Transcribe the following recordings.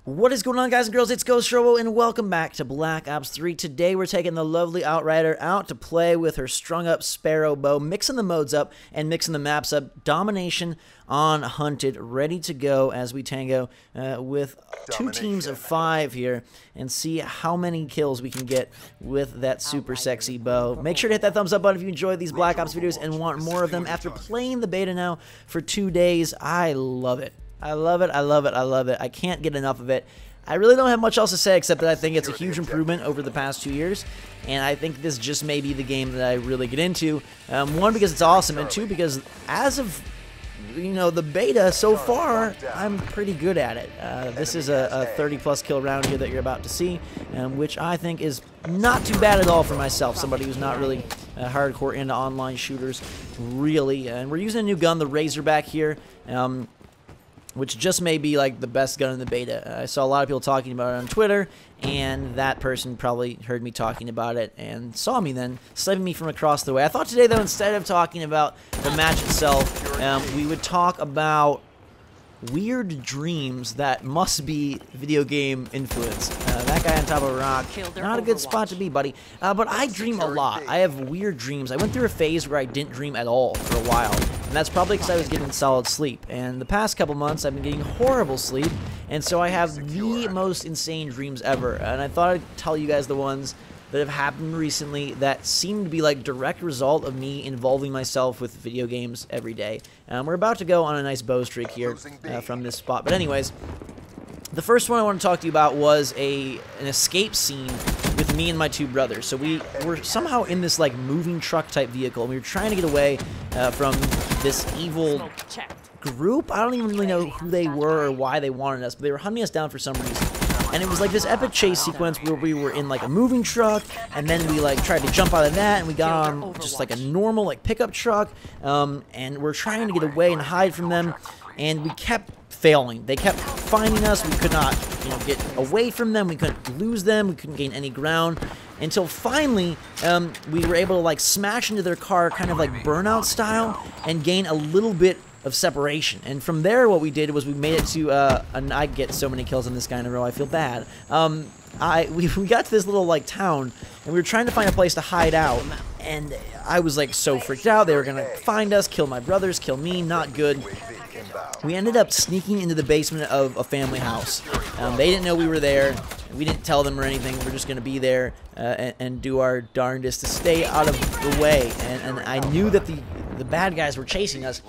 What is going on, guys and girls? It's GhostRobo, and welcome back to Black Ops 3. Today, we're taking the lovely Outrider out to play with her strung-up SPARROW bow, mixing the modes up and mixing the maps up. Domination on Hunted, ready to go as we tango with two teams of 5 here and see how many kills we can get with that super sexy bow. Make sure to hit that thumbs up button if you enjoyed these Black Ops videos and want more of them. After playing the beta now for 2 days, I love it. I love it, I love it, I love it. I can't get enough of it. I really don't have much else to say except that I think it's a huge improvement over the past 2 years, and I think this just may be the game that I really get into. One, because it's awesome, and two, because as of, you know, the beta so far, I'm pretty good at it. This is a 30-plus kill round here that you're about to see, which I think is not too bad at all for myself, somebody who's not really hardcore into online shooters, really. And we're using a new gun, the Razorback here, which just may be like the best gun in the beta. I saw a lot of people talking about it on Twitter, and that person probably heard me talking about it and saw me then, sniping me from across the way. I thought today, though, instead of talking about the match itself, we would talk about weird dreams that must be video game influence. That guy on top of a rock, not a good spot to be, buddy. But I dream a lot. I have weird dreams. I went through a phase where I didn't dream at all for a while, and that's probably because I was getting solid sleep. And the past couple months, I've been getting horrible sleep, and so I have the most insane dreams ever. And I thought I'd tell you guys the ones that have happened recently that seem to be like direct result of me involving myself with video games every day. We're about to go on a nice bow streak here from this spot. But anyways, the first one I want to talk to you about was an escape scene with me and my 2 brothers. So we were somehow in this like moving truck type vehicle, and we were trying to get away from this evil group. I don't even really know who they were or why they wanted us, but they were hunting us down for some reason. And it was like this epic chase sequence where we were in like a moving truck, and then we like tried to jump out of that, and we got on just like a normal like pickup truck, and we're trying to get away and hide from them, and we kept failing. They kept finding us. We could not, you know, get away from them. We couldn't lose them. We couldn't gain any ground until finally we were able to like smash into their car, kind of like Burnout style, and gain a little bit of separation. And from there, what we did was we made it to I get so many kills on this guy in a row, I feel bad. We got to this little like town, and we were trying to find a place to hide out, and I was like so freaked out. They were gonna find us, kill my brothers, kill me. Not good. We ended up sneaking into the basement of a family house. They didn't know we were there. We didn't tell them or anything. We're just going to be there and do our darndest to stay out of the way. And I knew that the bad guys were chasing us.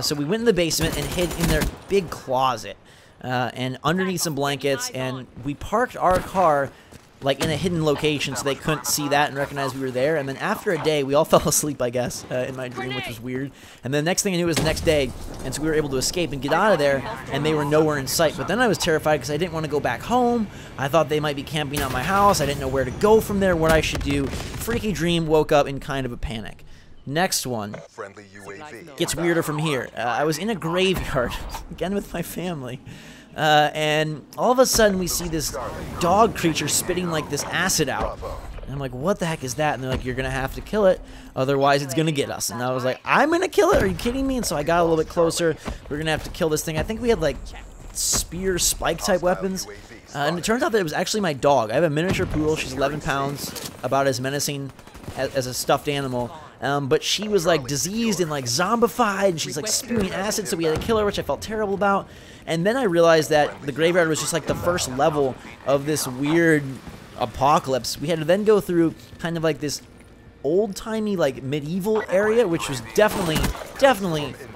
So we went in the basement and hid in their big closet and underneath some blankets. And we parked our car like in a hidden location so they couldn't see that and recognize we were there. And then after a day, we all fell asleep, I guess, in my dream, which was weird. And then the next thing I knew was the next day, and so we were able to escape and get out of there, and they were nowhere in sight. But then I was terrified because I didn't want to go back home. I thought they might be camping out my house. I didn't know where to go from there, what I should do. Freaky dream, woke up in kind of a panic. Next one gets weirder from here. I was in a graveyard, again with my family. And all of a sudden we see this dog creature spitting like this acid out. And I'm like, what the heck is that? And they're like, you're going to have to kill it, otherwise it's going to get us. And I was like, I'm going to kill it? Are you kidding me? And so I got a little bit closer. We're going to have to kill this thing. I think we had like spear spike type weapons. And it turns out that it was actually my dog. I have a miniature poodle. She's 11 pounds, about as menacing as a stuffed animal. But she was like diseased and like zombified, and she's like spewing acid, so we had to kill her, which I felt terrible about. And then I realized that the graveyard was just like the first level of this weird apocalypse. We had to then go through kind of like this old-timey like medieval area, which was definitely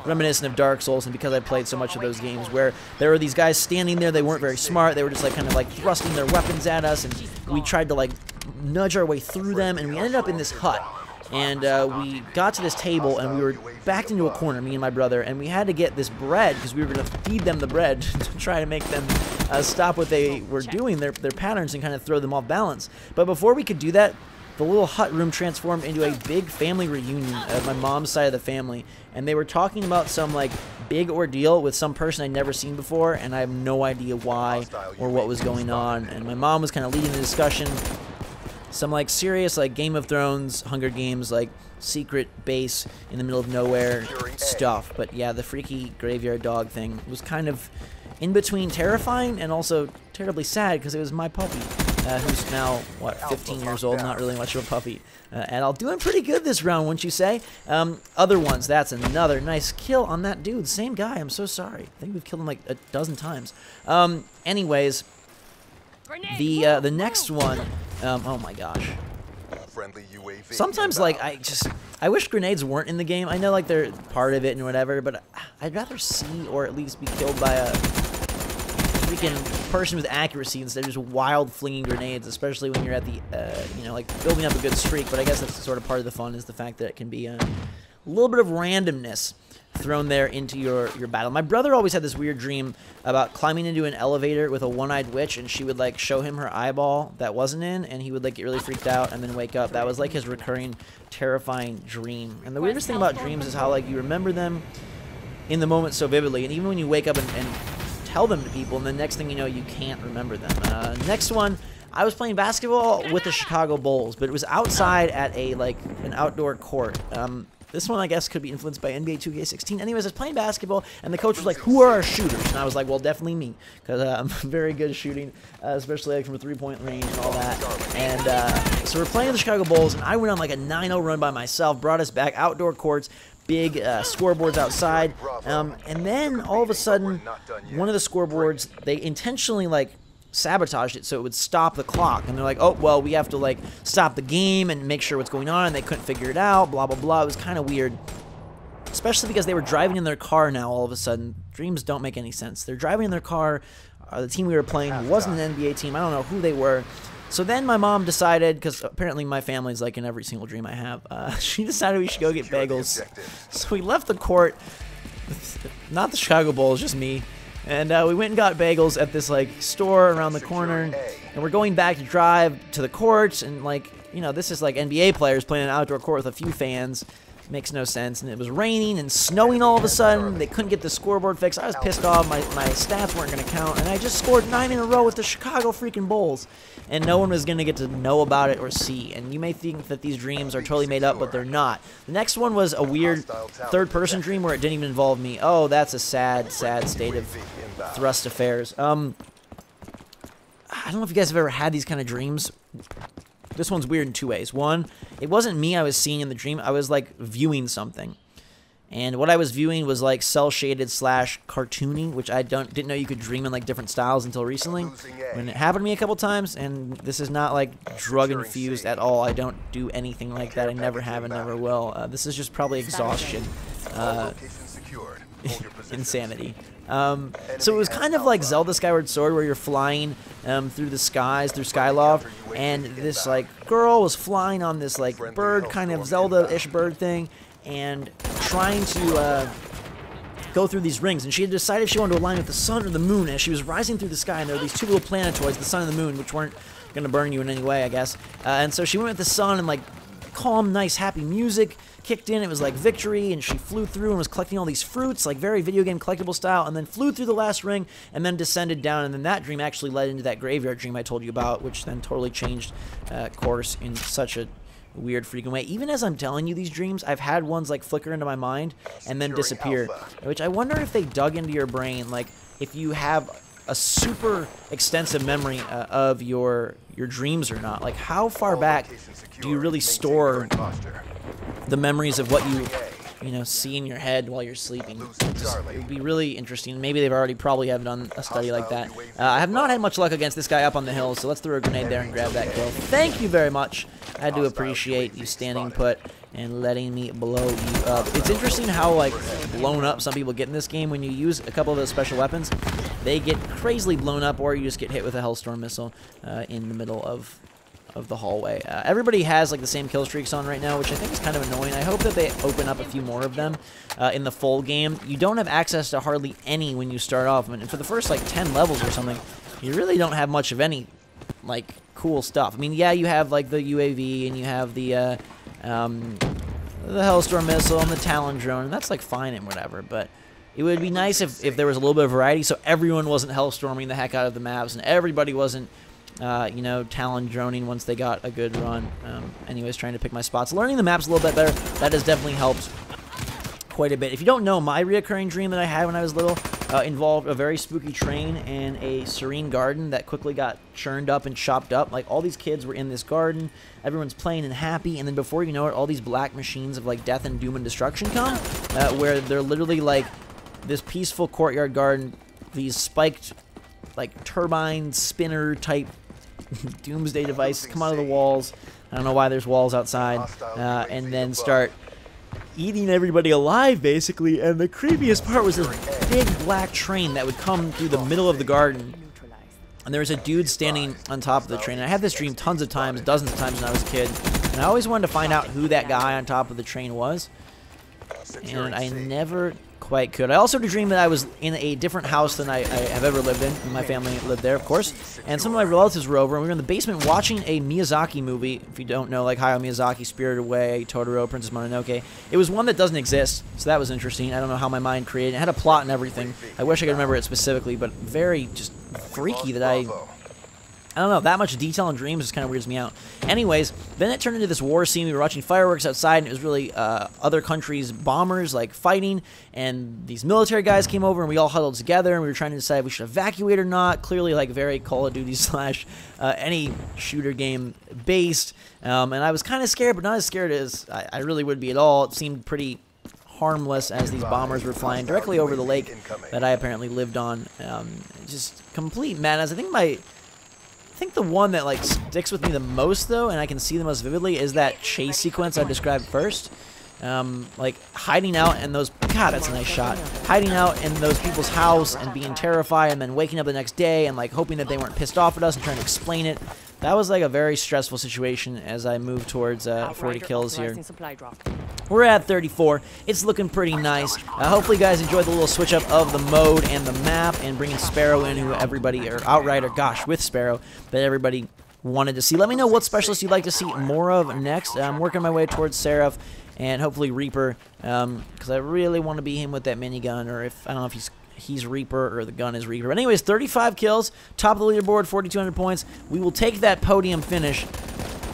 reminiscent of Dark Souls, and because I played so much of those games where there were these guys standing there, they weren't very smart, they were just like kind of like thrusting their weapons at us, and we tried to like nudge our way through them, and we ended up in this hut. And we got to this table, and we were backed into a corner, me and my brother, and we had to get this bread, because we were going to feed them the bread to try to make them stop what they were doing, their patterns, and kind of throw them off balance. But before we could do that, the little hut room transformed into a big family reunion of my mom's side of the family, and they were talking about some like big ordeal with some person I'd never seen before, and I have no idea why or what was going on. And my mom was kind of leading the discussion. Some like serious like Game of Thrones, Hunger Games, like secret base in the middle of nowhere stuff. But yeah, the freaky graveyard dog thing was kind of in between terrifying and also terribly sad because it was my puppy, who's now, what, 15 years old, not really much of a puppy. And I'll do him pretty good this round, wouldn't you say? Other ones, that's another nice kill on that dude. Same guy, I'm so sorry. I think we've killed him like a dozen times. Anyways, the next one, oh my gosh. Sometimes, like, I wish grenades weren't in the game. I know, like, they're part of it and whatever, but I'd rather see or at least be killed by a freaking person with accuracy instead of just wild flinging grenades, especially when you're at the, you know, like, building up a good streak. But I guess that's sort of part of the fun, is the fact that it can be a little bit of randomness thrown there into your battle. My brother always had this weird dream about climbing into an elevator with a one-eyed witch, and she would like show him her eyeball that wasn't in, and he would like get really freaked out and then wake up. That was like his recurring terrifying dream. And the weirdest thing about dreams is how like you remember them in the moment so vividly, and even when you wake up and tell them to people, and the next thing you know, you can't remember them. Next one, I was playing basketball with the Chicago Bulls, but it was outside at a like an outdoor court. This one, I guess, could be influenced by NBA 2K16. Anyways, I was playing basketball, and the coach was like, who are our shooters? And I was like, well, definitely me, because I'm very good at shooting, especially like from a three-point range and all that. And so we're playing the Chicago Bulls, and I went on like a 9-0 run by myself, brought us back, outdoor courts, big scoreboards outside. And then, all of a sudden, one of the scoreboards, they intentionally, like, sabotaged it so it would stop the clock, and they're like, oh well, we have to like stop the game and make sure what's going on, and they couldn't figure it out, blah blah blah. It was kind of weird, especially because they were driving in their car now. All of a sudden, dreams don't make any sense. They're driving in their car. The team we were playing wasn't an NBA team. I don't know who they were. So then my mom decided, because apparently my family's like in every single dream I have, she decided we should go get bagels. So we left the court, not the Chicago Bulls, just me. And we went and got bagels at this like store around the corner, and we're going back to drive to the courts, and like, you know, this is like NBA players playing an outdoor court with a few fans. Makes no sense. And it was raining and snowing all of a sudden. They couldn't get the scoreboard fixed. I was pissed off. My stats weren't going to count, and I just scored 9 in a row with the Chicago freaking Bulls, and no one was going to get to know about it or see. And you may think that these dreams are totally made up, but they're not. The next one was a weird third-person dream where it didn't even involve me. Oh, that's a sad, sad state of thrust affairs. I don't know if you guys have ever had these kind of dreams. This one's weird in two ways. One, it wasn't me I was seeing in the dream. I was like viewing something, and what I was viewing was like cel-shaded / cartoony, which I didn't know you could dream in like different styles until recently. When it happened to me a couple times, and this is not like drug infused at all. I don't do anything like that. I never have and never will. This is just probably exhaustion, insanity. So it was kind of like Zelda Skyward Sword, where you're flying through the skies, through Skyloft, and this like girl was flying on this like bird, kind of Zelda-ish bird thing, and trying to go through these rings. And she had decided if she wanted to align with the sun or the moon, as she was rising through the sky, and there were these two little planetoids, the sun and the moon, which weren't going to burn you in any way, I guess. And so she went with the sun, and like calm, nice, happy music kicked in. It was like victory, and she flew through and was collecting all these fruits, like very video game collectible style, and then flew through the last ring and then descended down. And then that dream actually led into that graveyard dream I told you about, which then totally changed course in such a weird freaking way. Even as I'm telling you these dreams, I've had ones like flicker into my mind and then disappear, which I wonder if they dug into your brain, like if you have a super extensive memory of your dreams or not. Like how far back do you really store the memories of what you know, see in your head while you're sleeping? It would be really interesting. Maybe they've probably have done a study like that. I have not had much luck against this guy up on the hill, so let's throw a grenade there and grab that kill. Thank you very much. I do appreciate you standing put and letting me blow you up. It's interesting how like blown up some people get in this game when you use a couple of those special weapons. They get crazily blown up, or you just get hit with a Hellstorm missile in the middle of the hallway. Everybody has like the same kill streaks on right now, which I think is kind of annoying. I hope that they open up a few more of them in the full game. You don't have access to hardly any when you start off, and for the first like 10 levels or something, you really don't have much of any like cool stuff. I mean, yeah, you have like the UAV, and you have the Hellstorm missile and the Talon drone, and that's like fine and whatever, but it would be nice if there was a little bit of variety, so everyone wasn't Hellstorming the heck out of the maps, and everybody wasn't you know, Talon droning once they got a good run. Anyways, trying to pick my spots. Learning the maps a little bit better, that has definitely helped quite a bit. If you don't know, my reoccurring dream that I had when I was little involved a very spooky train and a serene garden that quickly got churned up and chopped up. Like, all these kids were in this garden, everyone's playing and happy, and then before you know it, all these black machines of, like, death and doom and destruction come, where they're literally, like, this peaceful courtyard garden, these spiked, like, turbine spinner type doomsday devices come out of the walls. I don't know why there's walls outside, and then start eating everybody alive, basically. And the creepiest part was this big black train that would come through the middle of the garden, and there was a dude standing on top of the train. And I had this dream tons of times, dozens of times when I was a kid, and I always wanted to find out who that guy on top of the train was, and I never quite could. I also had a dream that I was in a different house than I have ever lived in. My family lived there, of course, and some of my relatives were over, and we were in the basement watching a Miyazaki movie. If you don't know, like Hayao Miyazaki, Spirited Away, Totoro, Princess Mononoke. It was one that doesn't exist, so that was interesting. I don't know how my mind created it. It had a plot and everything. I wish I could remember it specifically, but very just freaky that I don't know, that much detail in dreams just kind of weirds me out. Anyways, then it turned into this war scene. We were watching fireworks outside, and it was really other countries' bombers, like, fighting, and these military guys came over, and we all huddled together, and we were trying to decide if we should evacuate or not. Clearly, like, very Call of Duty slash any shooter game based, and I was kind of scared, but not as scared as I really would be at all. It seemed pretty harmless as these bombers were flying directly over the lake that I apparently lived on. Just complete madness. I think the one that, like, sticks with me the most, though, and I can see the most vividly, is that chase sequence I described first. Like, hiding out in those... God, that's a nice shot. Hiding out in those people's house and being terrified, and then waking up the next day and, like, hoping that they weren't pissed off at us and trying to explain it. That was, like, a very stressful situation as I move towards 40 kills here. We're at 34. It's looking pretty nice. Hopefully you guys enjoyed the little switch up of the mode and the map, and bringing Sparrow in, who everybody, or Outrider, gosh, with Sparrow, that everybody wanted to see. Let me know what specialist you'd like to see more of next. I'm working my way towards Seraph and hopefully Reaper, because I really want to be him with that minigun, or if, I don't know if he's Reaper or the gun is Reaper. But anyways, 35 kills, top of the leaderboard, 4,200 points. We will take that podium finish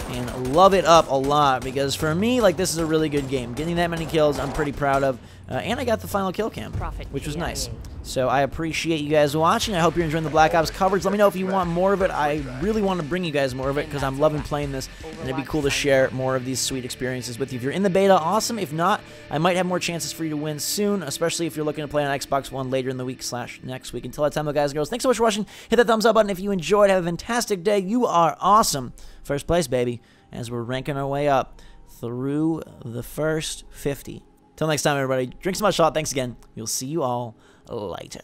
and love it up a lot, because for me, like, this is a really good game. Getting that many kills, I'm pretty proud of, and I got the final kill cam, which was nice. So I appreciate you guys watching. I hope you're enjoying the Black Ops coverage. Let me know if you want more of it. I really want to bring you guys more of it, because I'm loving playing this, and it'd be cool to share more of these sweet experiences with you. If you're in the beta, awesome. If not, I might have more chances for you to win soon, especially if you're looking to play on Xbox One later in the week / next week. Until that time, though, guys and girls, thanks so much for watching. Hit that thumbs up button if you enjoyed. Have a fantastic day. You are awesome. First place, baby, as we're ranking our way up through the first 50. Till next time, everybody, drink so much salt. Thanks again. We'll see you all later.